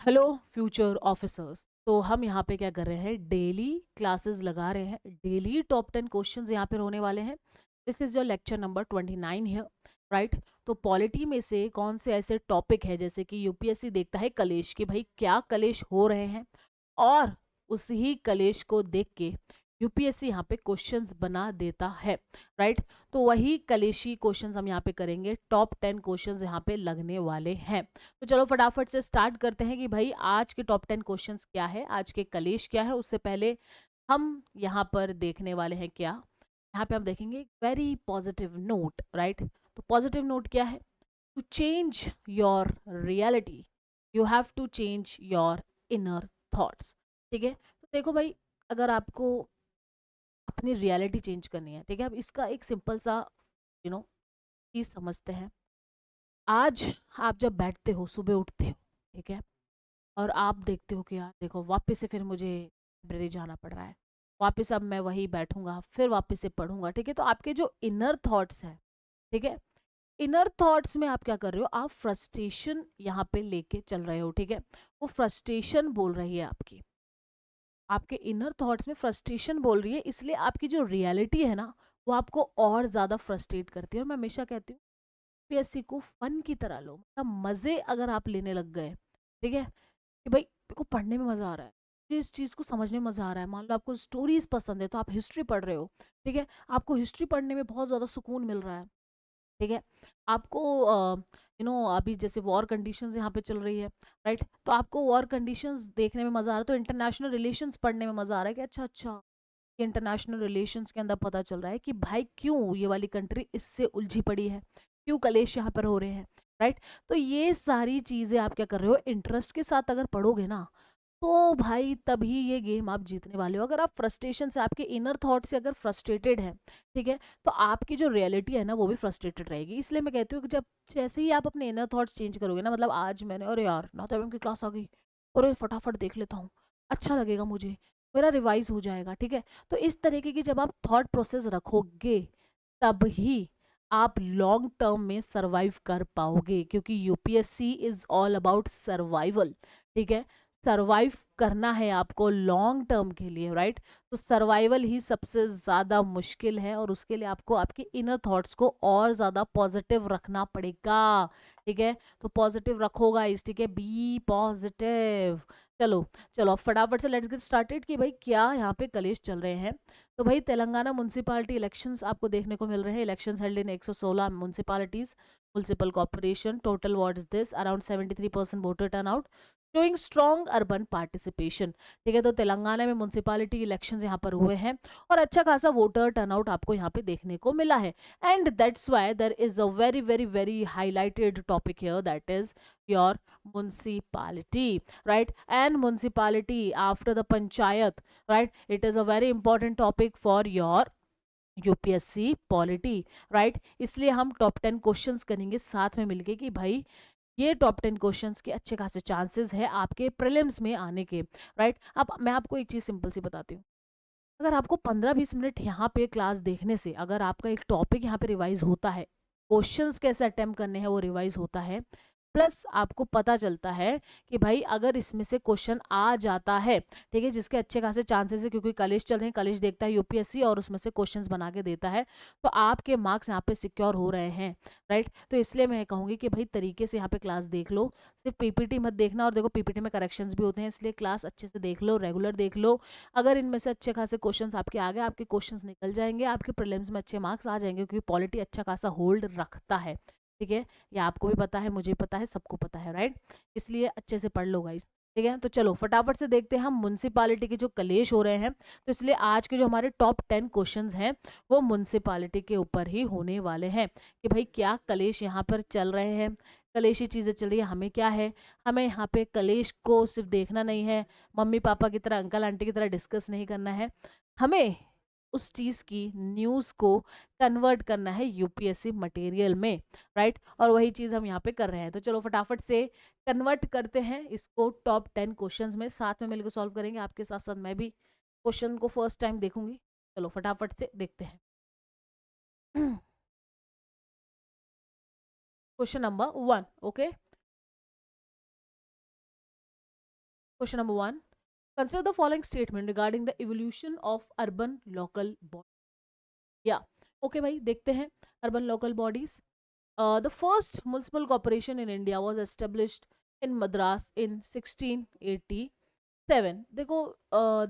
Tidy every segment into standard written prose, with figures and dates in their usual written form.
Hello future officers. तो हम यहाँ पे क्या कर रहे हैं, डेली क्लासेस लगा रहे हैं, डेली टॉप 10 क्वेश्चंस यहाँ पे होने वाले हैं। This is your lecture number 29 है, राइट। तो पॉलिटी में से कौन से ऐसे टॉपिक है, जैसे कि यूपीएससी देखता है कलेश, कि भाई क्या कलेश हो रहे हैं, और उसी कलेश को देख के यूपीएससी यहाँ पे क्वेश्चंस बना देता है, राइट। तो वही कलेशी क्वेश्चंस हम यहाँ पे करेंगे, टॉप 10 क्वेश्चंस यहाँ पे लगने वाले हैं। तो चलो फटाफट से स्टार्ट करते हैं कि भाई आज के टॉप 10 क्वेश्चंस क्या है, आज के कलेश क्या है। उससे पहले हम यहाँ पर देखने वाले हैं क्या, यहाँ पे हम देखेंगे वेरी पॉजिटिव नोट, राइट। तो पॉजिटिव नोट क्या है, to change your reality you have to change your inner thoughts. ठीक है, तो देखो भाई, अगर आपको अपनी रियलिटी चेंज करनी है, ठीक है, अब इसका एक सिंपल सा चीज समझते हैं। आज आप जब बैठते हो, सुबह उठते हो, ठीक है, और आप देखते हो कि यार देखो, वापस से फिर मुझे लाइब्रेरी जाना पड़ रहा है, वापस अब मैं वही बैठूंगा, फिर वापस से पढ़ूंगा, ठीक है। तो आपके जो इनर थॉट्स है, ठीक है, इनर थॉट्स में आप क्या कर रहे हो, आप फ्रस्ट्रेशन यहाँ पे लेके चल रहे हो, ठीक है। वो फ्रस्ट्रेशन बोल रही है आपकी, आपके इनर थॉट्स में फ्रस्ट्रेशन बोल रही है, इसलिए आपकी जो रियलिटी है ना, वो आपको और ज्यादा फ्रस्ट्रेट करती है। और मैं हमेशा कहती हूँ, यूपीएससी को फन की तरह लो, मतलब मजे अगर आप लेने लग गए, ठीक है, कि भाई मेरे को पढ़ने में मजा आ रहा है, मुझे इस चीज को समझने में मजा आ रहा है। मान लो आपको स्टोरीज पसंद है, तो आप हिस्ट्री पढ़ रहे हो, ठीक है, आपको हिस्ट्री पढ़ने में बहुत ज्यादा सुकून मिल रहा है, ठीक है। आपको अभी जैसे वॉर कंडीशंस यहाँ पे चल रही है, राइट, तो आपको वॉर कंडीशंस देखने में मजा आ रहा है, तो इंटरनेशनल रिलेशंस पढ़ने में मजा आ रहा है कि अच्छा अच्छा, इंटरनेशनल रिलेशंस के अंदर पता चल रहा है कि भाई क्यों ये वाली कंट्री इससे उलझी पड़ी है, क्यों कलेश यहाँ पर हो रहे हैं, राइट। तो ये सारी चीजें आप क्या कर रहे हो, इंटरेस्ट के साथ अगर पढ़ोगे ना, तो भाई तभी ये गेम आप जीतने वाले हो। अगर आप फ्रस्ट्रेशन से, आपके इनर थॉट से अगर फ्रस्ट्रेटेड है, ठीक है, तो आपकी जो रियलिटी है ना, वो भी फ्रस्ट्रेटेड रहेगी। इसलिए मैं कहती हूँ कि जब जैसे ही आप अपने इनर थॉट्स चेंज करोगे ना, मतलब आज मैंने, अरे यार नाता मैम की क्लास आ गई, अरे फटाफट देख लेता हूँ, अच्छा लगेगा मुझे, मेरा रिवाइज हो जाएगा, ठीक है। तो इस तरीके की जब आप थॉट प्रोसेस रखोगे, तब ही आप लॉन्ग टर्म में सरवाइव कर पाओगे, क्योंकि UPSC is all about survival, ठीक है। सरवाइव करना है आपको लॉन्ग टर्म के लिए, राइट। तो सर्वाइवल ही सबसे ज़्यादा मुश्किल है, और उसके लिए आपको आपके इनर थॉट्स को और ज़्यादा पॉजिटिव रखना पड़ेगा, ठीक है। तो पॉजिटिव रखो गाइस, ठीक है, बी पॉजिटिव। चलो चलो, अब फटाफट से लेट्स गेट स्टार्टेड कि भाई क्या यहाँ पे कलेश चल रहे हैं। तो भाई तेलंगाना म्यूनसिपालिटी इलेक्शंस आपको देखने को मिल रहे हैं, elections held in 116 municipalities, municipal corporation, total what is this, around 73% voter turnout, showing strong urban participation। ठीक है, तो तेलंगाना में म्यूनसिपालिटी इलेक्शंस यहाँ पर हुए हैं, और अच्छा खासा वोटर टर्नआउट आपको यहाँ पे देखने को मिला है। And that's why there is a very very very highlighted topic here, that is your municipality, right, and municipality after the panchayat, right, it is a very important topic for your UPSC polity, right. इसलिए हम top 10 questions करेंगे साथ में मिलके कि भाई ये top 10 questions के अच्छे खासे चांसेस है आपके प्रीलिम्स में आने के, राइट। अब मैं आपको एक चीज सिंपल सी बताती हूँ, अगर आपको 15-20 मिनट यहाँ पे क्लास देखने से अगर आपका एक टॉपिक यहाँ पे रिवाइज होता है, क्वेश्चंस कैसे अटेम्प्ट करने हैं वो रिवाइज होता है, प्लस आपको पता चलता है कि भाई अगर इसमें से क्वेश्चन आ जाता है, ठीक है, जिसके अच्छे खासे चांसेस है, क्योंकि कॉलेज चल रहे हैं, कॉलेज देखता है यूपीएससी और उसमें से क्वेश्चंस बना के देता है, तो आपके मार्क्स यहाँ पे सिक्योर हो रहे हैं, राइट। तो इसलिए मैं कहूँगी कि भाई तरीके से यहाँ पे क्लास देख लो, सिर्फ पीपीटी मत देखना, और देखो पीपीटी में करेक्शंस भी होते हैं, इसलिए क्लास अच्छे से देख लो, रेगुलर देख लो। अगर इनमें से अच्छे खासे क्वेश्चंस आपके आ गए, आपके क्वेश्चंस निकल जाएंगे, आपके प्रीलिम्स में अच्छे मार्क्स आ जाएंगे, क्योंकि पॉलिटी अच्छा खासा होल्ड रखता है, ठीक है। ये आपको भी पता है, मुझे भी पता है, सबको पता है, राइट। इसलिए अच्छे से पढ़ लो गाइस, ठीक है। तो चलो फटाफट से देखते हैं हम म्यूनसिपालिटी के जो कलेश हो रहे हैं। तो इसलिए आज के जो हमारे टॉप 10 क्वेश्चंस हैं, वो म्यूनसिपालिटी के ऊपर ही होने वाले हैं, कि भाई क्या कलेश यहाँ पर चल रहे हैं, कलेशी चीज़ें चल रही है, हमें क्या है, हमें यहाँ पे कलेश को सिर्फ देखना नहीं है, मम्मी पापा की तरह, अंकल आंटी की तरह डिस्कस नहीं करना है, हमें उस चीज़ की न्यूज़ को कन्वर्ट करना है यूपीएससी मटेरियल में, राइट। और वही चीज़ हम यहाँ पे कर रहे हैं। तो चलो फटाफट से कन्वर्ट करते हैं इसको टॉप 10 क्वेश्चंस में, साथ में मिलकर सॉल्व करेंगे, आपके साथ साथ मैं भी क्वेश्चन को फर्स्ट टाइम देखूंगी। चलो फटाफट से देखते हैं। Question number 1, okay. Question number 1, consider the following statement regarding the evolution of urban local body. या ओके भाई, देखते हैं urban local bodies. The first municipal corporation in India was established in Madras in 1687. देखो,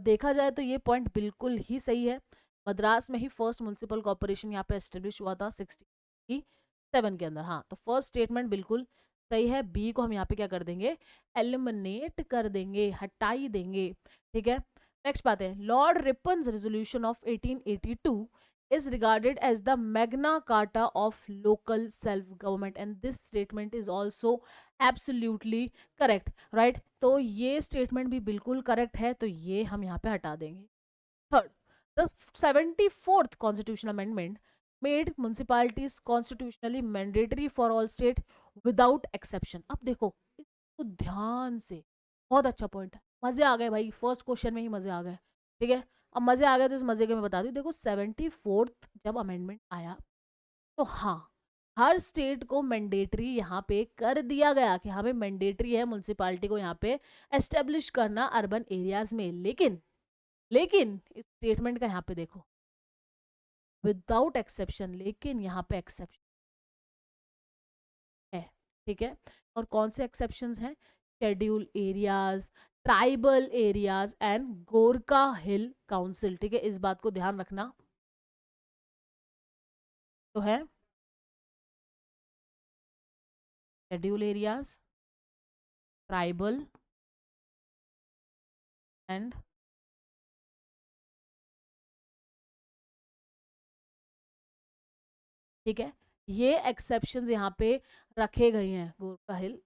देखा जाए तो ये point बिल्कुल ही सही है. मद्रास में ही फर्स्ट म्यूनसिपल कॉर्पोरेशन यहाँ पे एस्टेब्लिश हुआ था 1687 के अंदर. हाँ, तो फर्स्ट स्टेटमेंट बिल्कुल सही है. बी को हम यहाँ पे क्या कर देंगे, एलिमिनेट कर देंगे, हटाई देंगे. ठीक है, नेक्स्ट बात है, Lord Ripon's resolution of 1882 is regarded as the Magna Carta of local self government, and this statement is also absolutely correct, right? तो ये स्टेटमेंट भी बिल्कुल करेक्ट है, तो ये हम यहाँ पे हटा देंगे. Third, the 74th constitution amendment made municipalities constitutionally mandatory for all state without exception. अब देखो इसको ध्यान से, बहुत अच्छा पॉइंट है, मजे आ गए भाई, फर्स्ट क्वेश्चन में ही मजे आ गए. ठीक है, अब मजे आ गए तो इस मजे के मैं बता दूं. देखो 74th जब अमेंडमेंट आया तो हाँ, हर स्टेट को मैंडेटरी यहाँ पे कर दिया गया कि हमें मैंडेटरी है म्यूनसिपालिटी को यहाँ पे एस्टेब्लिश करना अर्बन एरियाज में. लेकिन इस स्टेटमेंट का यहाँ पे देखो, विदाउट एक्सेप्शन, लेकिन यहाँ पे एक्सेप्शन है. ठीक है, और कौन से एक्सेप्शंस हैं, schedule areas, tribal areas and Gorkha hill council. ठीक है, इस बात को ध्यान रखना. तो है शेड्यूल एरियाज, ट्राइबल एंड, ठीक है, ये एक्सेप्शंस यहाँ पे रखे गए हैं. गोरका हिल,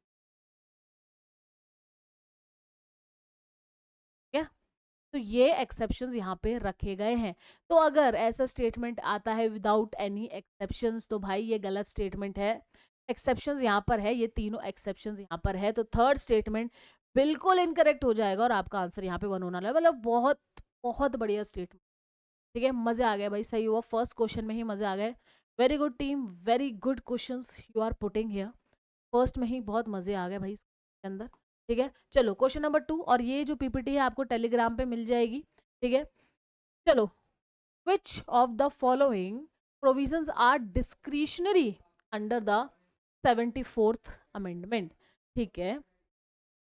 ठीक है, तो ये एक्सेप्शंस यहाँ पे रखे गए हैं. तो अगर ऐसा स्टेटमेंट आता है विदाउट एनी एक्सेप्शंस, तो भाई ये गलत स्टेटमेंट है. एक्सेप्शंस यहाँ पर है, ये तीनों एक्सेप्शंस यहाँ पर है, तो थर्ड स्टेटमेंट बिल्कुल इनकरेक्ट हो जाएगा और आपका आंसर यहाँ पे वन होना है. मतलब बहुत बहुत बढ़िया स्टेटमेंट. ठीक है, मजे आ गए भाई, सही हुआ, फर्स्ट क्वेश्चन में ही मजे आ गए. Very good team, very good questions you are putting here. First में ही बहुत मजे आ गए भाई इसके अंदर. ठीक है, चलो क्वेश्चन नंबर 2, और ये जो पीपीटी है आपको टेलीग्राम पे मिल जाएगी. ठीक है, चलो, which of the following provisions are discretionary under the 74th amendment. ठीक है,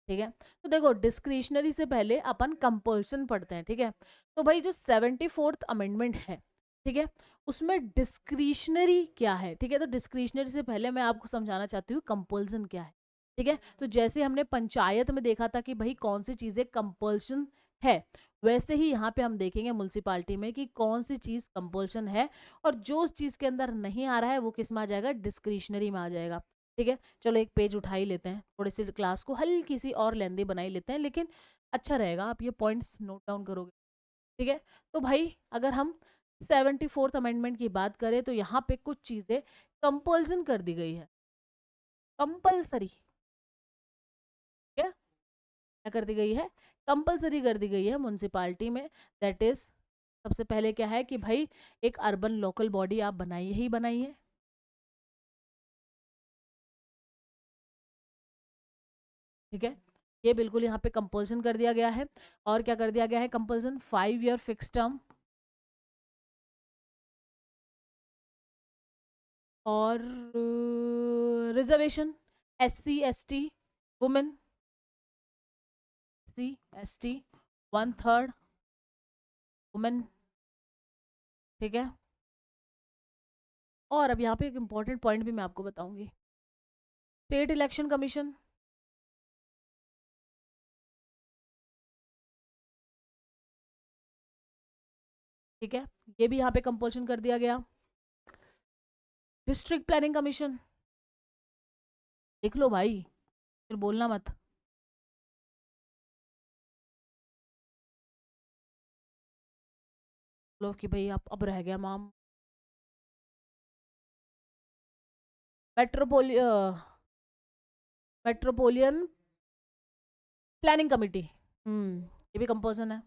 ठीक है, तो देखो डिस्क्रिशनरी से पहले अपन कंपल्सन पढ़ते हैं. ठीक है, तो भाई जो 74th अमेंडमेंट है, ठीक है, उसमें डिस्क्रिशनरी क्या है. ठीक है, तो डिस्क्रिशनरी से पहले मैं आपको समझाना चाहती हूँ कंपल्सन क्या है. ठीक है, तो जैसे हमने पंचायत में देखा था कि भाई कौन सी चीजें कंपल्सन है, वैसे ही यहाँ पे हम देखेंगे म्यूनसिपालिटी में कि कौन सी चीज कंपल्सन है, और जो उस चीज के अंदर नहीं आ रहा है वो किस में आ जाएगा, डिस्क्रिशनरी में आ जाएगा. ठीक है, चलो एक पेज उठा ही लेते हैं, थोड़ी सी क्लास को हल्की सी और लेंदी बना ही लेते हैं, लेकिन अच्छा रहेगा आप ये पॉइंट्स नोट डाउन करोगे. ठीक है, तो भाई अगर हम 74th अमेंडमेंट की बात करें तो यहाँ पे कुछ चीजें कंपल्सन कर दी गई है, कंपल्सरी. ठीक है, क्या कर दी गई है, कंपल्सरी कर दी गई है म्यूनसिपालिटी में. दैट इज, सबसे पहले क्या है कि भाई एक अर्बन लोकल बॉडी आप बनाइए ही बनाइए. ठीक है, ये बिल्कुल यहाँ पे कंपल्सन कर दिया गया है. और क्या कर दिया गया है, कंपल्सन 5 ईयर फिक्स टर्म, और reservation, SC ST women, SC ST 1/3 women. ठीक है, और अब यहाँ पे एक इम्पॉर्टेंट पॉइंट भी मैं आपको बताऊंगी, स्टेट इलेक्शन कमीशन. ठीक है, ये भी यहाँ पे कंपल्सन कर दिया गया. डिस्ट्रिक्ट प्लानिंग कमीशन, देख लो भाई, फिर बोलना मत. लो कि भाई आप अब रह गया माम, मेट्रोपोलि मेट्रोपोलियन प्लानिंग कमिटी. ये भी कंपल्सन है.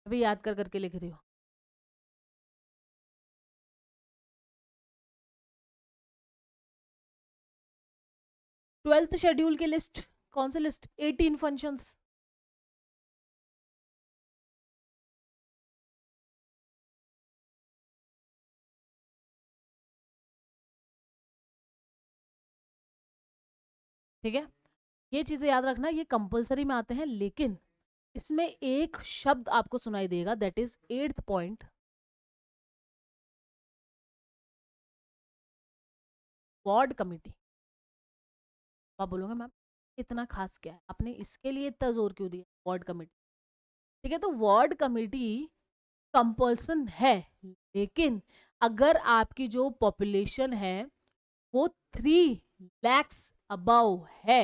अभी याद कर करके लिख रही हूँ। ट्वेल्थ शेड्यूल की लिस्ट, कौन सी लिस्ट? 18 फंक्शंस। ठीक है, ये चीजें याद रखना, ये कंपलसरी में आते हैं, लेकिन इसमें एक शब्द आपको सुनाई देगा, that is 8th point, ward committee. आप बोलोगे मैम इतना खास क्या है, आपने इसके लिए इतना जोर क्यों दिया, वार्ड कमेटी? ठीक है, तो वार्ड कमेटी कंपल्सन है, लेकिन अगर आपकी जो पॉपुलेशन है वो 3 lakhs अबव है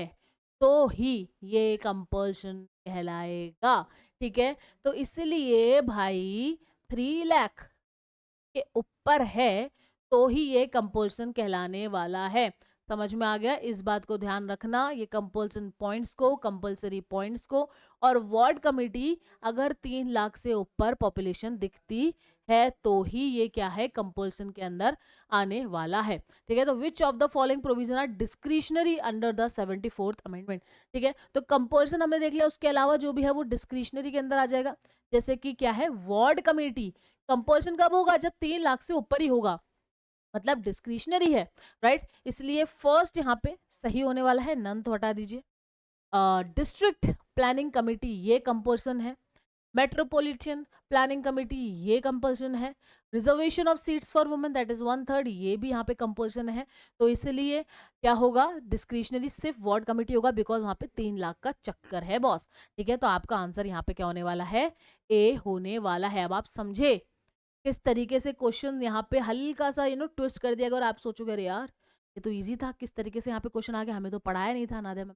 तो ही ये कंपल्सन कहलाएगा। ठीक है, तो इसलिए भाई 3 लाख के ऊपर है तो ही ये कंपल्सन कहलाने वाला है। समझ में आ गया? इस बात को ध्यान रखना, ये कंपल्सन पॉइंट्स को, कंपल्सरी पॉइंट्स को। और वार्ड कमेटी अगर 3 लाख से ऊपर पॉपुलेशन दिखती है तो ही ये क्या है, कंपल्सन के अंदर आने वाला है। ठीक है, तो which of the following provision are discretionary under the 74th amendment? ठीक है, तो कंपल्सन हमने देख लिया, उसके अलावा जो भी है वो डिस्क्रिशनरी के अंदर आ जाएगा। जैसे कि क्या है, वार्ड कमेटी कंपल्सन कब होगा, जब 3 लाख से ऊपर ही होगा, मतलब डिस्क्रिशनरी है, राइट? इसलिए फर्स्ट यहाँ पे सही होने वाला है, नन तो हटा दीजिए। डिस्ट्रिक्ट प्लानिंग कमेटी ये कंपल्सन है, मेट्रोपॉलिटन प्लानिंग कमेटी ये कंपल्सन है, reservation of seats for women that is 1/3 ये भी यहाँ पे कंपल्सन है। तो इसलिए क्या होगा, डिस्क्रिशनरी सिर्फ वार्ड कमेटी होगा, बिकॉज वहां पे 3 लाख का चक्कर है बॉस। ठीक है, तो आपका आंसर यहाँ पे क्या होने वाला है, ए होने वाला है। अब आप समझे किस तरीके से क्वेश्चन यहाँ पे हल्का सा ट्विस्ट कर दिया। अगर आप सोचोगे अरे यार ये तो इजी था, किस तरीके से यहाँ पे क्वेश्चन आ गया, हमें तो पढ़ाया नहीं था नादे में।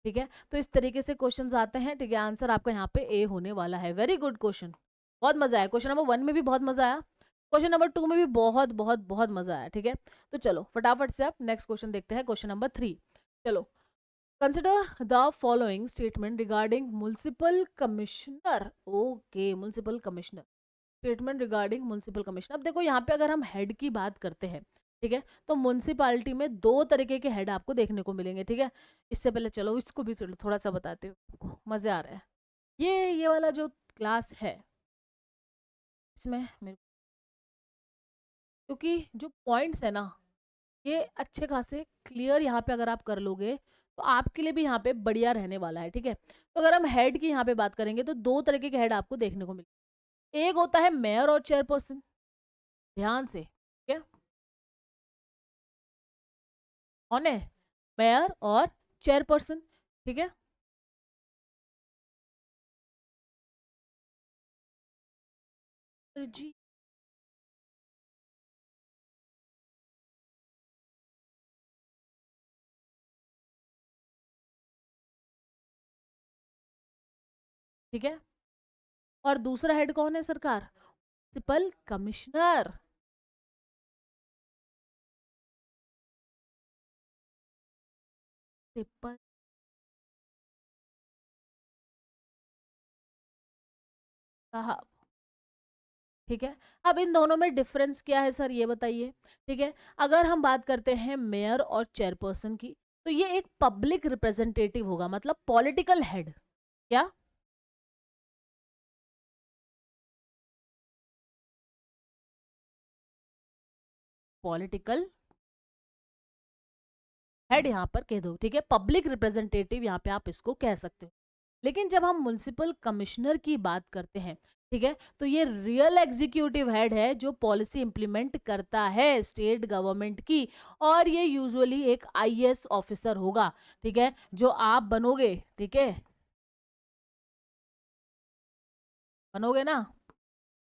ठीक है, तो इस तरीके से क्वेश्चंस आते हैं। ठीक है, आंसर आपका यहाँ पे ए होने वाला है। वेरी गुड क्वेश्चन, बहुत मजा आया। क्वेश्चन नंबर 1 में भी बहुत मजा आया, क्वेश्चन नंबर 2 में भी बहुत बहुत बहुत मजा आया। ठीक है, तो चलो फटाफट से आप नेक्स्ट क्वेश्चन देखते हैं, क्वेश्चन नंबर 3। चलो, consider the following statement regarding municipal commissioner. Okay, municipal commissioner, statement regarding municipal commissioner. अब देखो यहाँ पे अगर हम हेड की बात करते हैं, ठीक है, तो म्युनिसिपालिटी में 2 तरीके के हेड आपको देखने को मिलेंगे। ठीक है, इससे पहले चलो इसको भी चलो थोड़ा सा बताते हो, आपको मजे आ रहा है। ये वाला जो क्लास है इसमें मेरे, क्योंकि जो पॉइंट्स है ना ये अच्छे खासे क्लियर यहाँ पे अगर आप कर लोगे तो आपके लिए भी यहाँ पे बढ़िया रहने वाला है। ठीक है, तो अगर हम हेड की यहाँ पे बात करेंगे तो 2 तरीके के हेड आपको देखने को मिले, एक होता है मेयर और चेयरपर्सन, ध्यान से। ठीक है, कौन है, मेयर और चेयरपर्सन। ठीक है, जी, ठीक है, और दूसरा हेड कौन है सरकार, म्युनिसिपल कमिश्नर। सिंपल साहब। ठीक है, अब इन दोनों में डिफरेंस क्या है सर, ये बताइए। ठीक है, अगर हम बात करते हैं मेयर और चेयरपर्सन की, तो ये एक पब्लिक रिप्रेजेंटेटिव होगा, मतलब पॉलिटिकल हेड। क्या, पॉलिटिकल हेड यहाँ पर कह दो। ठीक है, पब्लिक रिप्रेजेंटेटिव यहाँ पे आप इसको कह सकते हो। लेकिन जब हम म्युनिसिपल कमिश्नर की बात करते हैं, ठीक है, तो ये रियल एग्जीक्यूटिव हेड है जो पॉलिसी इंप्लीमेंट करता है स्टेट गवर्नमेंट की, और ये यूजुअली एक आईएएस ऑफिसर होगा। ठीक है, जो आप बनोगे, ठीक है, बनोगे ना।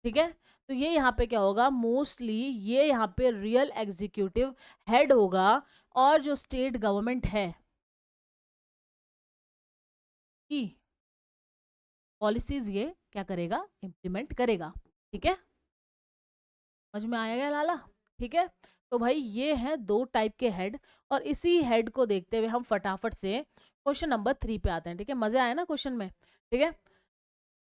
ठीक है, तो ये यहाँ पे क्या होगा, मोस्टली ये यहाँ पे रियल एग्जीक्यूटिव हेड होगा, और जो स्टेट गवर्नमेंट है की पॉलिसीज ये क्या करेगा, इम्प्लीमेंट करेगा। ठीक है, समझ में आया क्या लाला? ठीक है, तो भाई ये हैं 2 टाइप के हेड, और इसी हेड को देखते हुए हम फटाफट से क्वेश्चन नंबर 3 पे आते हैं। ठीक है, मजे आए ना क्वेश्चन में? ठीक है,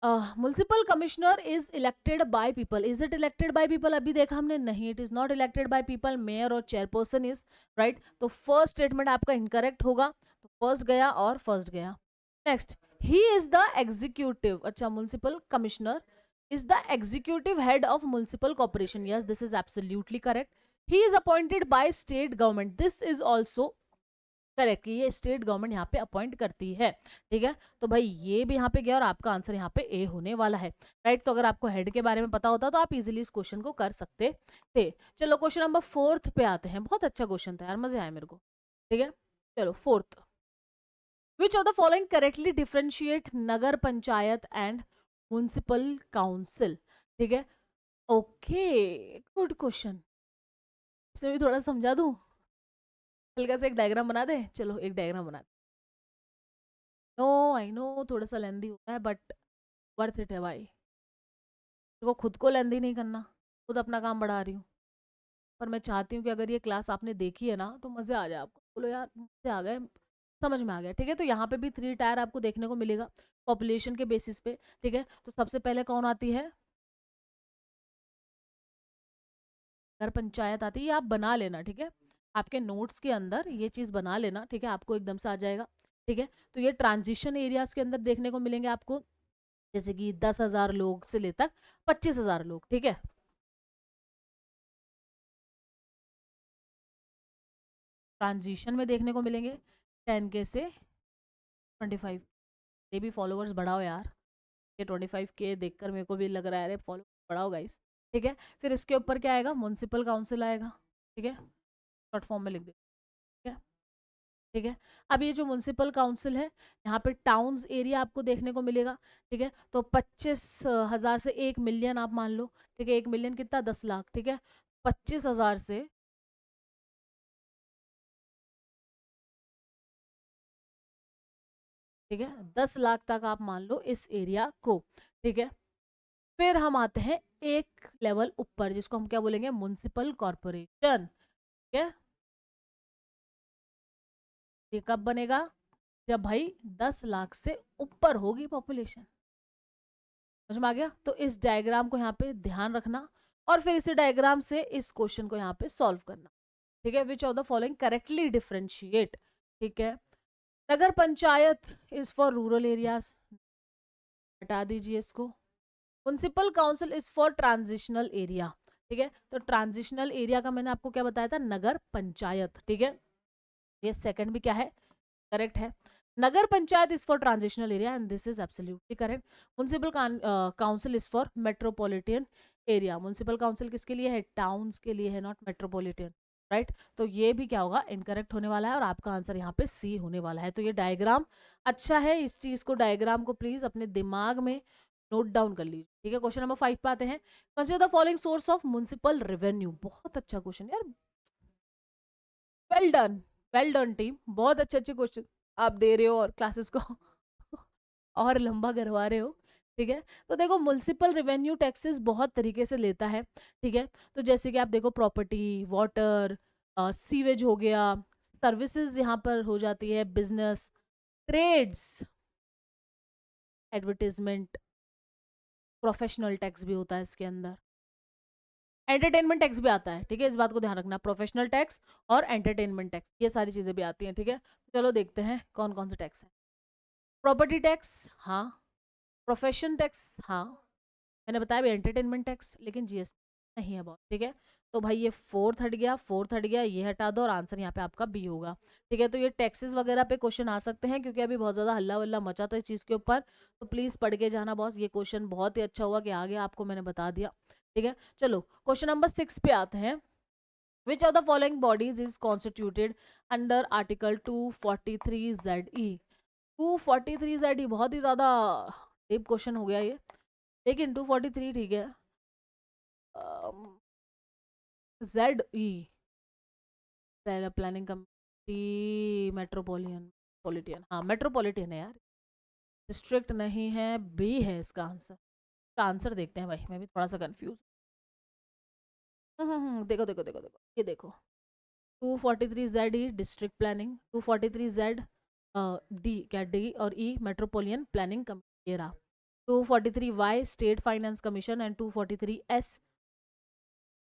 municipal commissioner is elected by people. Is it elected by people? अभी देखा हमने, नहीं, it is not elected by people. Mayor और चेयरपर्सन इज, राइट. तो फर्स्ट स्टेटमेंट आपका इनकरेक्ट होगा. तो फर्स्ट गया और फर्स्ट गया. Next, he is the executive. अच्छा, municipal commissioner is the executive head of municipal corporation. Yes, this is absolutely correct. He is appointed by state government. This is also correct. ये state government यहाँ पे appoint करती है. ठीक है, तो भाई ये भी यहाँ पे गया और आपका आंसर यहाँ पे ए होने वाला है, राइट. तो अगर आपको हेड के बारे में पता होता तो आप इजीली इस क्वेश्चन को कर सकते थे. चलो क्वेश्चन नंबर 4 पे आते हैं. बहुत अच्छा क्वेश्चन था यार, मजे आए मेरे को. ठीक है, चलो 4. विच of the following correctly differentiate Nagar panchayat and municipal council. ठीक है, ओके, गुड क्वेश्चन. इसमें भी थोड़ा समझा दूं, हल्का सा एक डायग्राम बना दे. चलो एक डायग्राम बना. नो, आई नो थोड़ा सा लेंदी होता है बट वर्थ इट है भाई. मेरे को खुद को लेंदी नहीं करना, खुद अपना काम बढ़ा रही हूँ. पर मैं चाहती हूँ कि अगर ये क्लास आपने देखी है ना तो मज़े आ जाए आपको. बोलो यार मज़े आ गए, समझ में आ गया. ठीक है, तो यहाँ पे भी 3 टायर आपको देखने को मिलेगा पॉपुलेशन के बेसिस पे. ठीक है, तो सबसे पहले कौन आती है? नगर पंचायत आती है. ये आप बना लेना, ठीक है, आपके नोट्स के अंदर ये चीज़ बना लेना. ठीक है, आपको एकदम से आ जाएगा. ठीक है, तो ये ट्रांजिशन एरियाज के अंदर देखने को मिलेंगे आपको, जैसे कि 10,000 लोग से लेकर 25,000 लोग. ठीक है, ट्रांजिशन में देखने को मिलेंगे 10K से 25. ये भी फॉलोअर्स बढ़ाओ यार. ये 25K देखकर मेरे को भी लग रहा है, अरे फॉलो बढ़ाओ गाइस. ठीक है, फिर इसके ऊपर क्या आएगा? म्युनिसिपल काउंसिल आएगा. ठीक है, शॉर्ट फॉर्म में लिख दे. ठीक है, ठीक है. अब ये जो म्युनिसिपल काउंसिल है, यहाँ पे टाउन्स एरिया आपको देखने को मिलेगा. ठीक है, तो 25,000 से 1 मिलियन आप मान लो. ठीक है, 1 मिलियन कितना? 10 लाख. ठीक है, 25,000 से, ठीक है, 10 लाख तक आप मान लो इस एरिया को. ठीक है, फिर हम आते हैं एक लेवल ऊपर, जिसको हम क्या बोलेंगे? Municipal corporation. ठीक है, ये कब बनेगा? जब भाई 10 लाख से ऊपर होगी पॉपुलेशन. समझ में आ गया? तो इस डायग्राम को यहाँ पे ध्यान रखना और फिर इसी डायग्राम से इस क्वेश्चन को यहाँ पे सॉल्व करना. ठीक है, which of the following correctly differentiate. ठीक है, nagar panchayat is for rural areas, हटा दीजिए इसको. Municipal council is for transitional area. ठीक है, तो ट्रांजिशनल एरिया का मैंने आपको क्या बताया था? नगर पंचायत. ठीक है, ये सेकंड भी क्या है? करेक्ट है. Nagar panchayat is for transitional area and this is absolutely correct. Municipal council is for metropolitan area. Municipal council किसके लिए है? टाउन्स के लिए है, नॉट मेट्रोपॉलिटन, राइट. तो ये भी क्या होगा? इनकरेक्ट होने वाला है और आपका आंसर यहाँ पे सी होने वाला है. तो ये डायग्राम अच्छा है, इस चीज को, डायग्राम को प्लीज अपने दिमाग में नोट डाउन कर लीजिए. ठीक है, क्वेश्चन नंबर 5 पे आते हैं. Consider the following source of municipal revenue. बहुत अच्छा क्वेश्चन यार, well done, well done team. बहुत अच्छे अच्छे क्वेश्चन आप दे रहे हो और क्लासेस को और लंबा करवा रहे हो. ठीक है, तो देखो म्युनिसिपल रेवेन्यू टैक्सेस बहुत तरीके से लेता है. ठीक है, तो जैसे कि आप देखो प्रॉपर्टी, वाटर, सीवेज हो गया, सर्विसेज यहाँ पर हो जाती है, business, trades, advertisement, professional tax भी होता है इसके अंदर, एंटरटेनमेंट टैक्स भी आता है. ठीक है, इस बात को ध्यान रखना, प्रोफेशनल टैक्स और एंटरटेनमेंट टैक्स, ये सारी चीजें भी आती हैं. ठीक है, चलो देखते हैं कौन कौन से टैक्स है. प्रॉपर्टी टैक्स, हाँ. प्रोफेशन टैक्स, हाँ. मैंने बताया भी एंटरटेनमेंट टैक्स, लेकिन जीएसटी नहीं है बहुत. ठीक है, तो भाई ये फोर्थ हट गया, फोर्थ हट गया, ये हटा दो और आंसर यहाँ पे आपका बी होगा. ठीक है, तो ये टैक्सेस वगैरह पे क्वेश्चन आ सकते हैं क्योंकि अभी बहुत ज्यादा हल्ला वल्ला मचा था इस चीज के ऊपर. तो प्लीज पढ़ के जाना बॉस. ये क्वेश्चन बहुत ही अच्छा हुआ कि आगे आपको मैंने बता दिया. ठीक है, चलो क्वेश्चन नंबर 6 पे आते हैं. विच of the following bodies is constituted under article 243ZE. 243ZE बहुत ही ज्यादा डीप क्वेश्चन हो गया ये, लेकिन 243 ठीक है. ZE प्लानिंग कमिटी, मेट्रोपोलियन, पॉलिटियन, हाँ मेट्रोपॉलिटन है यार, डिस्ट्रिक्ट नहीं है. बी है इसका आंसर. इसका आंसर देखते हैं भाई, मैं भी थोड़ा सा कंफ्यूज. देखो देखो देखो देखो, ये देखो 243ZE district planning, 243Z D क्या, डी और ई मेट्रोपोलियन प्लानिंग कमिटी, ये रहा. 243Y state finance commission and 243S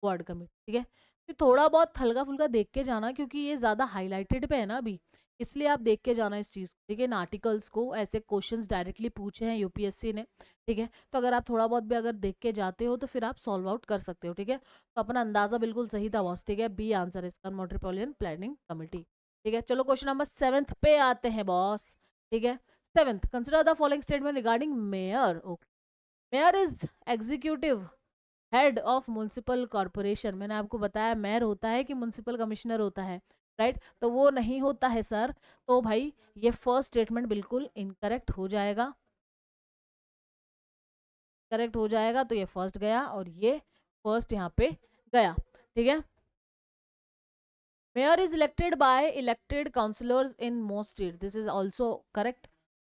ward committee, ठीक है। तो थोड़ा बहुत हल्का फुल्का देख के जाना, क्योंकि ये ज्यादा हाईलाइटेड पे है ना अभी, इसलिए आप देख के जाना इस चीज को, ठीक है। इन आर्टिकल्स को ऐसे क्वेश्चंस डायरेक्टली पूछे हैं यूपीएससी ने, ठीक है। तो अगर आप थोड़ा बहुत भी अगर देख के जाते हो तो फिर आप सॉल्व आउट कर सकते हो, ठीक है। तो अपना अंदाजा बिल्कुल सही था बॉस, ठीक है। बी आंसर इसका, मेट्रोपॉलिटन प्लानिंग कमेटी, ठीक है। चलो क्वेश्चन नंबर 7 पे आते हैं बॉस, ठीक है। 7th, consider the following statement regarding mayor. Okay, mayor is executive head of municipal corporation. मैंने आपको बताया मेयर होता है कि म्युनिसिपल कमिश्नर होता है, राइट। तो वो नहीं होता है सर, तो भाई ये फर्स्ट स्टेटमेंट बिल्कुल इनकरेक्ट हो जाएगा, करेक्ट हो जाएगा। तो ये फर्स्ट गया और ये फर्स्ट यहाँ पे गया, ठीक है। Mayor is elected bye elected councillors in most state, this is also correct.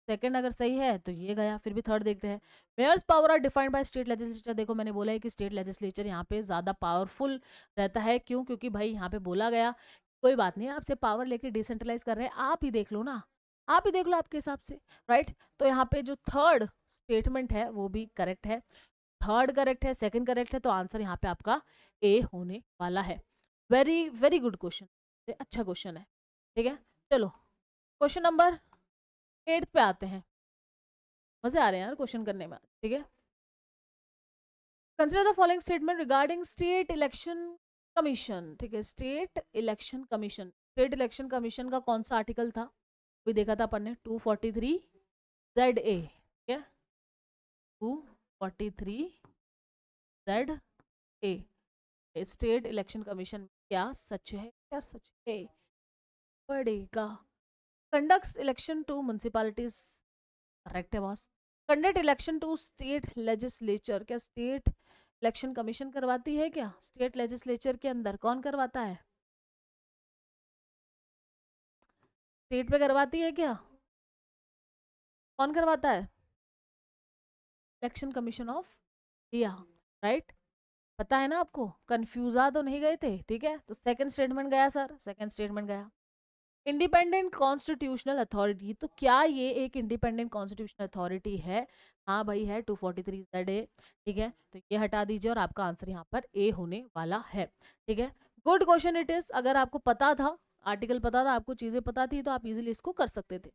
Second अगर सही है तो ये गया, फिर भी थर्ड देखते हैं। Mayor's power are defined by state legislature. देखो मैंने बोला है कि स्टेट लेजिस्लेचर यहाँ पे ज्यादा पावरफुल रहता है, क्यों? क्योंकि भाई यहाँ पे बोला गया, कोई बात नहीं, आपसे पावर लेके डिसेंट्रलाइज कर रहे हैं, आप ही देख लो ना, आप ही देख लो आपके हिसाब से, राइट। तो यहाँ पे जो थर्ड स्टेटमेंट है वो भी करेक्ट है, थर्ड करेक्ट है, सेकंड करेक्ट है, तो आंसर यहाँ पे आपका ए होने वाला है। वेरी वेरी गुड क्वेश्चन, अच्छा क्वेश्चन है, ठीक है। चलो क्वेश्चन नंबर 8 पे आते हैं, मजे आ रहे हैं यार क्वेश्चन करने में, ठीक है। Consider the following statement regarding state election commission, ठीक है। State election commission, state election commission का कौन सा आर्टिकल था, भी देखा था अपन ने, 243ZA, ठीक है, 243ZA। स्टेट इलेक्शन कमीशन क्या सच है, क्या सच है, पड़ेगा। Conducts election to municipalities, correct है boss. Conduct election to state legislature, क्या स्टेट इलेक्शन कमीशन करवाती है क्या? स्टेट लेजिस्लेचर के अंदर कौन करवाता है? स्टेट पे करवाती है क्या? कौन करवाता है? Election commission of India, right. पता है ना आपको, कंफ्यूजा तो नहीं गए थे, ठीक है। तो सेकंड स्टेटमेंट गया सर, सेकंड स्टेटमेंट गया। इंडिपेंडेंट कॉन्स्टिट्यूशनल अथॉरिटी, तो क्या ये एक इंडिपेंडेंट कॉन्स्टिट्यूशनल अथॉरिटी है? हाँ भाई है, 243ZA, ठीक है। तो ये हटा दीजिए और आपका आंसर यहाँ पर ए होने वाला है, ठीक है। गुड क्वेश्चन इट इज, अगर आपको पता था, आर्टिकल पता था, आपको चीजें पता थी, तो आप इजीली इसको कर सकते थे,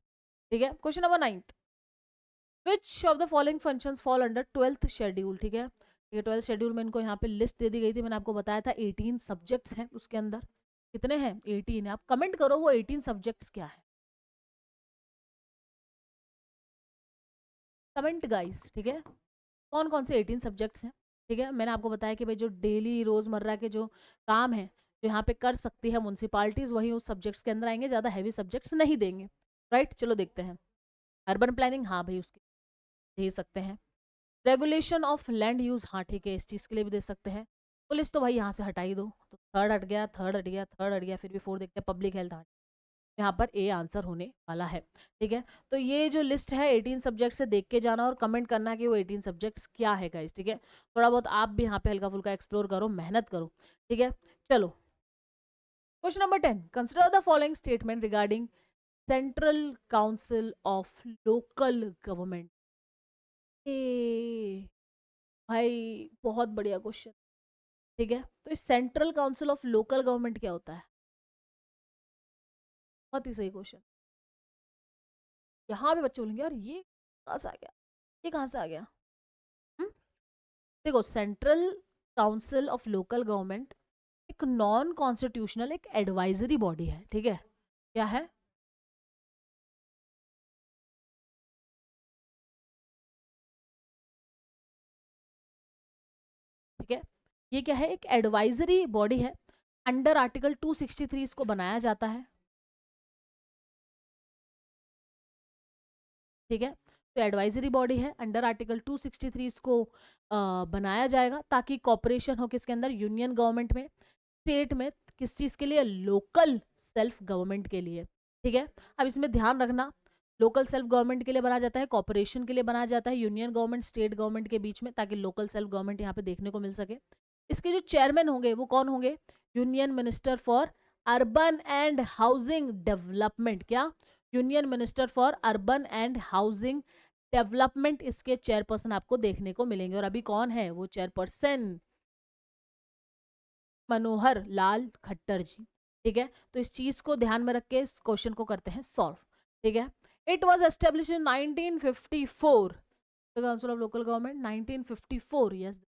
ठीक है। Question number 9, which of the following functions fall under 12th schedule, ठीक है। ये 12th शेड्यूल में इनको यहाँ पे लिस्ट दे दी गई थी, मैंने आपको बताया था 18 सब्जेक्ट्स हैं उसके अंदर, कितने हैं? 18 है। आप कमेंट करो वो 18 सब्जेक्ट्स क्या है, कमेंट गाइस, ठीक है। कौन कौन से 18 सब्जेक्ट्स हैं, ठीक है। मैंने आपको बताया कि भाई जो डेली रोजमर्रा के जो काम है, जो यहाँ पे कर सकती है म्यूनसिपालिटीज, वही उस सब्जेक्ट्स के अंदर आएंगे, ज्यादा हैवी सब्जेक्ट्स नहीं देंगे, राइट। चलो देखते हैं। अर्बन प्लानिंग, हाँ भाई उसके दे सकते हैं। रेगुलेशन ऑफ लैंड यूज, हाँ ठीक है, इस चीज के लिए भी दे सकते हैं। पुलिस तो भाई यहाँ से हटा ही दो, तो थर्ड हट गया, थर्ड हट गया, थर्ड हट गया, फिर भी फोर्थ देखते हैं, पब्लिक हेल्थ, यहाँ पर ए आंसर होने वाला है, ठीक है। तो ये जो लिस्ट है 18 सब्जेक्ट से देख के जाना और कमेंट करना कि वो 18 सब्जेक्ट्स क्या है गाइस, ठीक है। थोड़ा बहुत आप भी यहाँ पे हल्का फुल्का एक्सप्लोर करो, मेहनत करो, ठीक है। चलो question number 10, consider the following statement regarding central council of local government. ए भाई बहुत बढ़िया क्वेश्चन, ठीक है। तो इस central council of local government क्या होता है? बहुत ही सही क्वेश्चन। यहाँ पे बच्चे बोलेंगे यार ये कहाँ से आ गया, ये कहाँ से आ गया। हम्म? देखो, central council of local government एक नॉन कॉन्स्टिट्यूशनल, एक एडवाइजरी बॉडी है, ठीक है। क्या है? ठीक है, ये क्या है? एक एडवाइजरी बॉडी है, अंडर आर्टिकल 263 इसको बनाया जाता है, ठीक है। तो एडवाइजरी बॉडी है, अंडर आर्टिकल 263 इसको बनाया जाएगा, ताकि कॉपरेशन हो किसके अंदर? यूनियन गवर्नमेंट में, स्टेट में, किस चीज के लिए? लोकल सेल्फ गवर्नमेंट के लिए, ठीक है। अब इसमें ध्यान रखना, लोकल सेल्फ गवर्नमेंट के लिए बनाया जाता है, कॉपरेशन के लिए बनाया जाता है, यूनियन गवर्नमेंट स्टेट गवर्नमेंट के बीच में, ताकि लोकल सेल्फ गवर्नमेंट यहाँ पे देखने को मिल सके। इसके जो चेयरमैन होंगे वो कौन होंगे? Union minister for urban and housing development, क्या? Union minister for urban and housing development इसके चेयरपर्सन आपको देखने को मिलेंगे। और अभी कौन है वो चेयरपर्सन? मनोहर लाल खट्टर जी। ठीक है, तो इस चीज को ध्यान में रख के इस क्वेश्चन को करते हैं सॉल्व। ठीक है, it was establish in 1954, council of local government 1954। Yes,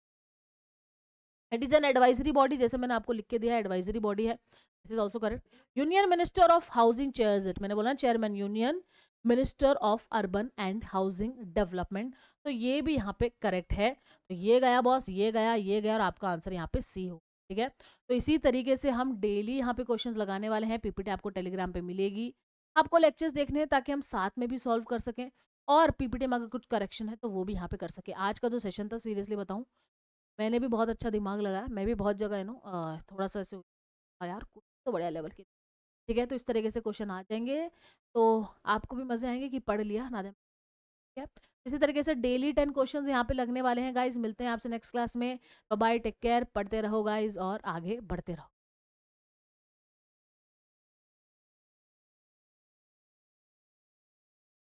it is an advisory body, जैसे मैंने आपको लिख के दिया एडवाइजरी बॉडी है, this is also correct. Union minister of housing chairs it, मैंने बोला chairman union minister of urban and housing development, तो ये भी यहाँ पे करेक्ट है। तो ये गया बॉस, ये गया और आपका आंसर यहाँ पे सी हो। ठीक है, तो इसी तरीके से हम डेली यहाँ पे क्वेश्चंस लगाने वाले हैं। पीपीटी आपको टेलीग्राम पे मिलेगी, आपको लेक्चर्स देखने हैं ताकि हम साथ में भी सॉल्व कर सकें, और पीपीटी में अगर कुछ करेक्शन है तो वो भी यहाँ पे कर सके। आज का जो सेशन था सीरियसली बताऊँ, मैंने भी बहुत अच्छा दिमाग लगाया, मैं भी बहुत जगह थोड़ा सा ऐसे यार कुछ तो बढ़िया लेवल की। ठीक है, तो इस तरीके से क्वेश्चन आ जाएंगे, तो आपको भी मजे आएंगे कि पढ़ लिया ना। ठीक है, इसी तरीके से डेली 10 क्वेश्चंस यहाँ पे लगने वाले हैं गाइज। मिलते हैं आपसे नेक्स्ट क्लास में। बाय बाय, टेक केयर, पढ़ते रहो गाइज और आगे बढ़ते रहो।